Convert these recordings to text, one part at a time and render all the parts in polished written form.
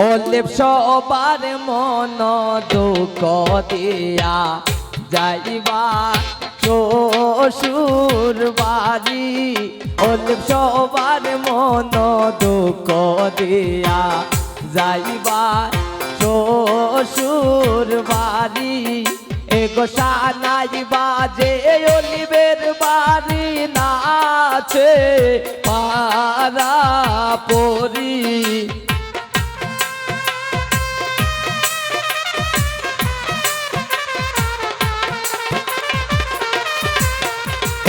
Olive সবার মন দুঃখ দিয়া যাইবা শ্বশুর বাড়ি। অলিপ সবার মন দুঃখ দিয়া যাইবা শ্বশুর বাড়ি। এগো সানাই বাজে অলিবের বাড়ি নাচে পারা পরি।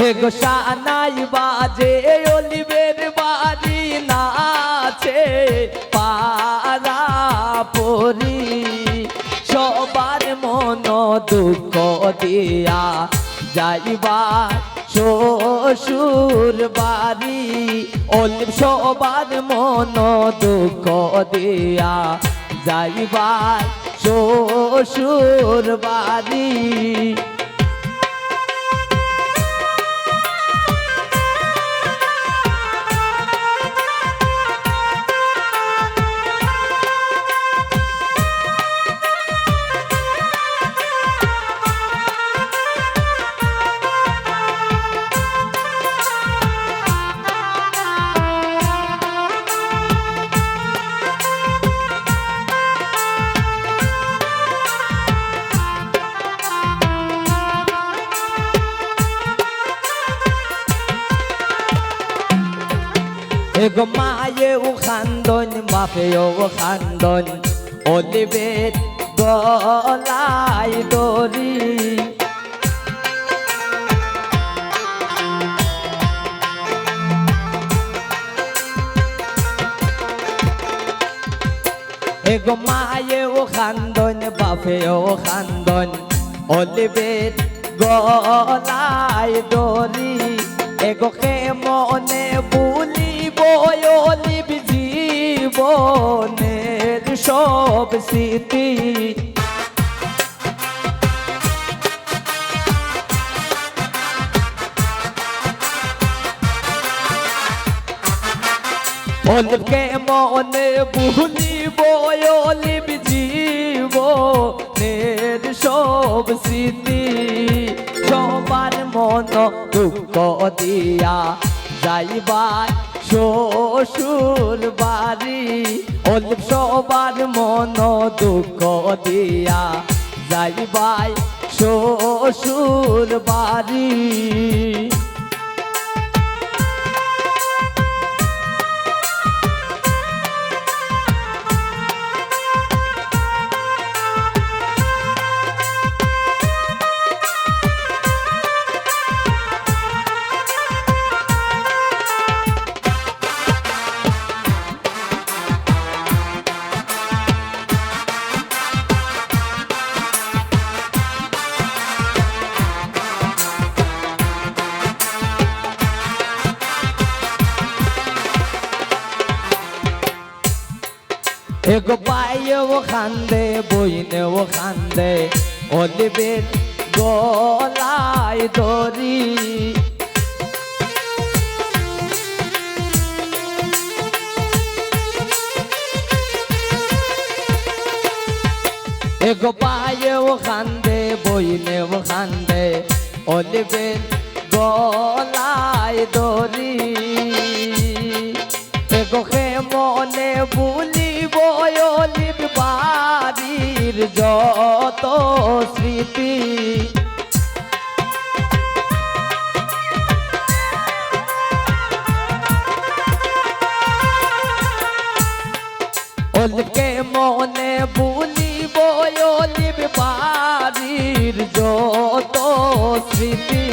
এগো সানাই বাজে অলিবের বাড়ি নাচে পারা পরি। সবার মন দুঃখ দিয়া যাইবা শ্বশুর বাড়ি। অলিব সবার মন দুঃখ দিয়া যাইবা শ্বশুর বাড়ি। এগো মায়েও খান্দন বাপেও খান্দন অলিবের গলায় দড়ি। এগো মায়েও খান্দন বাপেও খান্দন অলিবের গলায় দড়ি। এগো কে মনে ভুলিব অলিব জীবনের সব স্মৃতি। অলিবকে মনে ভুলিব অলিব জীবনের সব স্মৃতি। সবার মন দুঃখ দিয়া যাইবা শ্বশুর বাড়ি। অলিব সবার মন দুঃখ দিয়া যাইবা শ্বশুর বাড়ি। এগো পায়েও খান্দে বইনেও খান্দে অলিবের গলায় দড়ি। এগো পায়েও খান্দে বইনেও খান্দে অলিবের গলায় দড়ি। এগো কে মনে ভুলিব অলিব বাড়ির যত স্মৃতি। অলিবকে মনে ভুলিব অলিব বাড়ির যত স্মৃতি।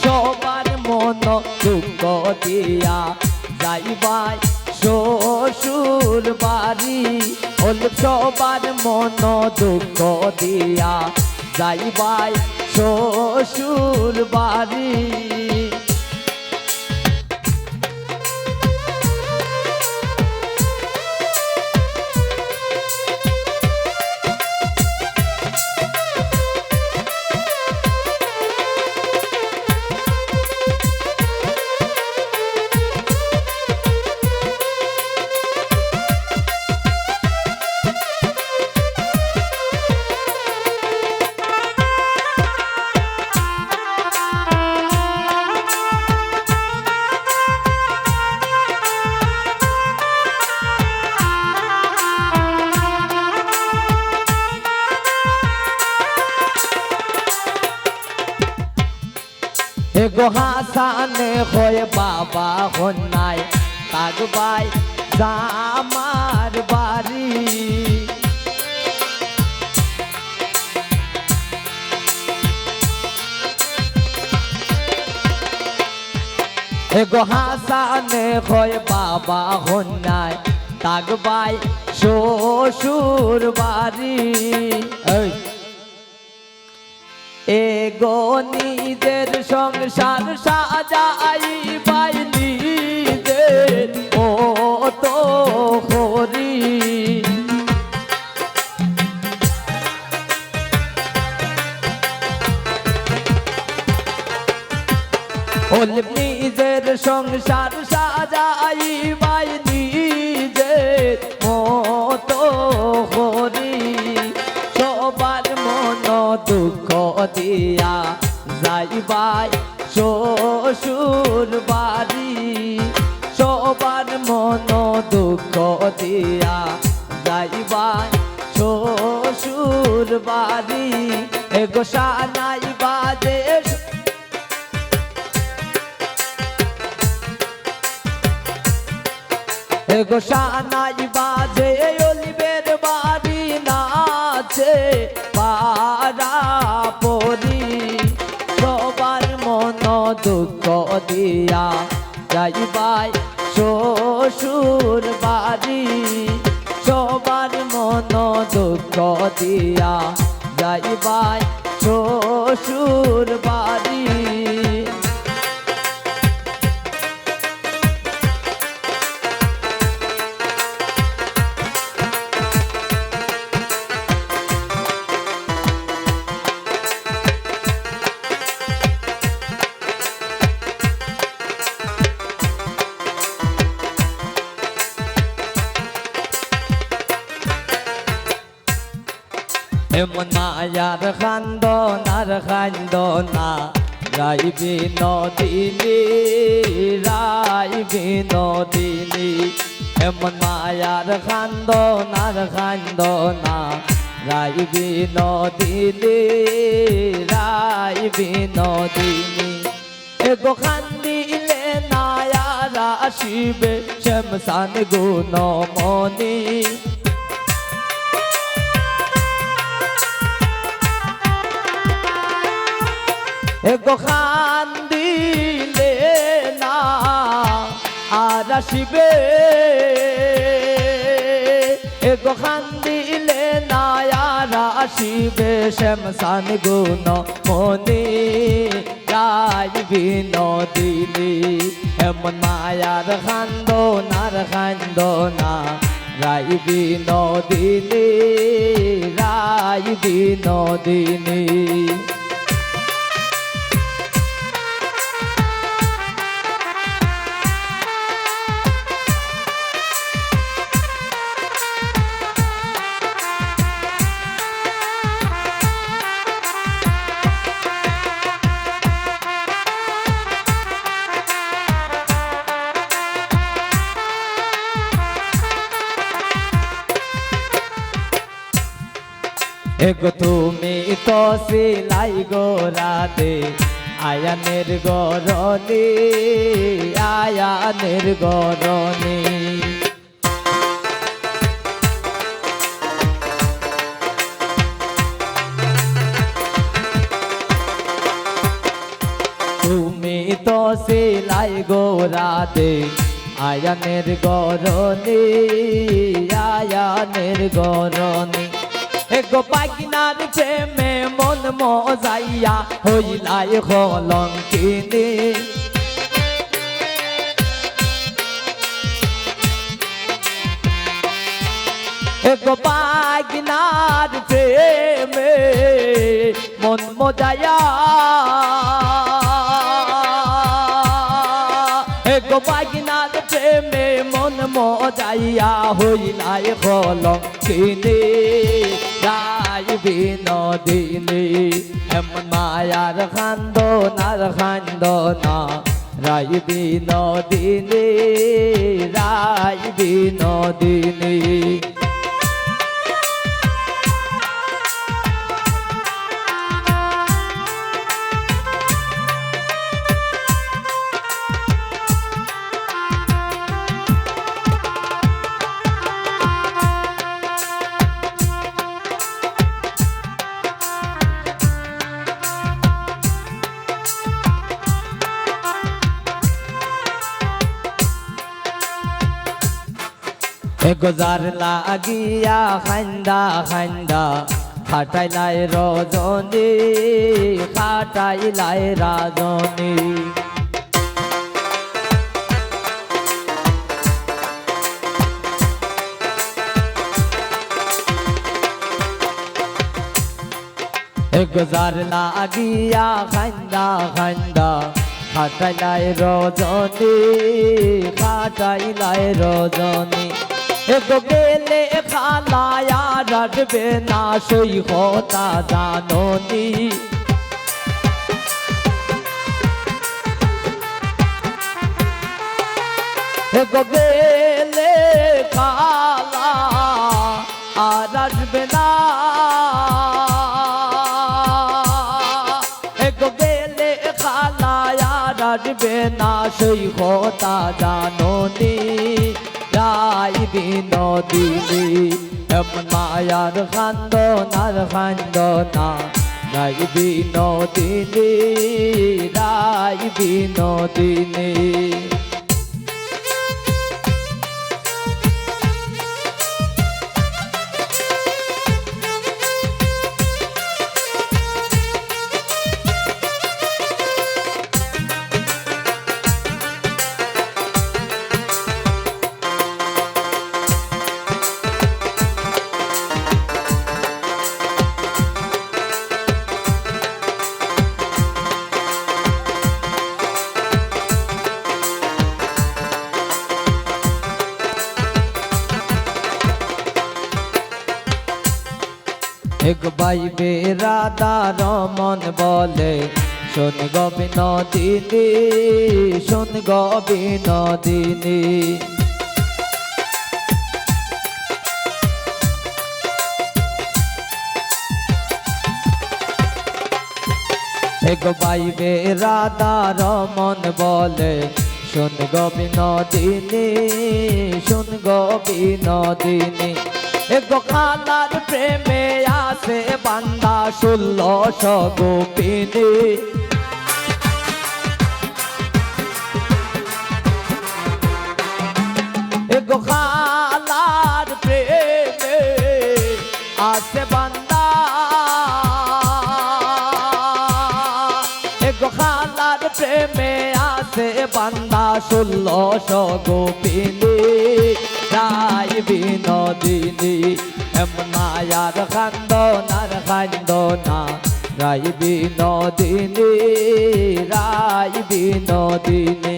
সবার মন দুঃখ দিয়া যাইবা শ্বশুর বাড়ি। অলিব সবার মন দুঃখ দিয়া যাইবা শ্বশুর বাড়ি। হয়ে বাবা হন্যায় তাকবাই জামার বাড়ি এগো হাসানে হয়ে বাবা হন্যায় তাকবাই শ্বশুর বাড়ি এগো নিজের সংসার সাজাই বাই নিজের মতো করি নিজের সংসার সাজাই বাই নিজের মতো করি সবার মন দুঃখ দিয়া যাইবাই শ্বশুর বাড়ি সবার মন দুঃখ দিয়া যাইবাই শ্বশুর বাড়ি এগো সানাই বাজে এগো সানাই বাজে অলিবের বাড়ি নাচে পারা পরি সবার মন দুঃখ দিয়া যাইবাই শ্বশুর বাড়ি সবার মন দুঃখ দিয়া যাইবাই শ্বশুর বাড়ি এমন মায়ার খান্দনা রাই বিনোদিনী রাই বিনোদিনী এমন মায়ার খান্দনা রাই বিনোদিনী রাই বিনোদিনী এগো খান্দিলে নায়ার আসিবে শ্যামসান গুণমণি এগো খান্দিলে না আর আসিবে এগো খান্দিলে না আর আসিবে শ্যামসান গুণমণি রাই বিনোদিনী এমন মায়ার খান্দনা রাই বিনোদিনী রাই বিনোদিনী এগো তুমি তো সিলাই গোরাতে আয়ানের গরনি আয়ানের গরনি তুমি তো সিলাই গোরাতে আয়ানের গরনি আয়ানের গরনি এগো পাগিনার প্রেমে মন মজাইয়া হইলাই কলঙ্কিনী এগো পাগিনার প্রেমে মন মজাইয়া এগো পাগিনার প্রেমে মন মজাইয়া হইলাই কলঙ্কিনী রাই বিনোদিনী এমন মায়ার খান্দনা রাই বিনোদিনী রাই বিনোদিনী গোজার লাগিয়া খান্দা খান্দা খাটাইলাই রজনী খাটাইলাই রাজনী গোজার লাগিয়া খান্দা খান্দা খাটাইলাই রজনী খাটাইলাই রজনী গেলে খালায়া রাখবে না সই কথা জাননি গেলে খালা আর আসবে না গেলে খালায়া রাখবে না সই কথা জাননি রাই বিনোদিনী এমন মায়ার খান্দনার খান্দনা রাই বিনোদিনী রাই বিনোদিনী এক ভাই বেরাদার মন বলে শোন গো বিনোদিনী শোন গো বিনোদিনী এক ভাই বেরাদার মন বলে শোন গো বিনোদিনী শোন গো বিনোদিনী এগো খালার প্রেমে আসে বান্দা 1600 গোপিনী এগো খালার প্রেমে আসে বান্দা এগো খালার প্রেমে আসে বান্দা 1600 গোপিনী রাই বিনোদিনী এমন মায়ার খান্দনার খান্দনা রাই বিনোদিনী রাই বিনোদিনী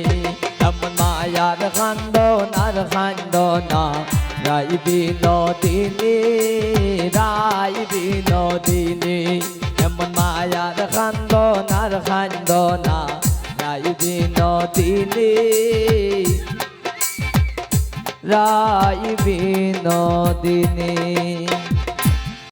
এমন মায়ার খান্দনার খান্দনা রাই বিনোদিনী রাই বিনোদিনী এমন মায়ার খান্দনার খান্দনা রাই বিনোদিনী রাই বিনোদিনী।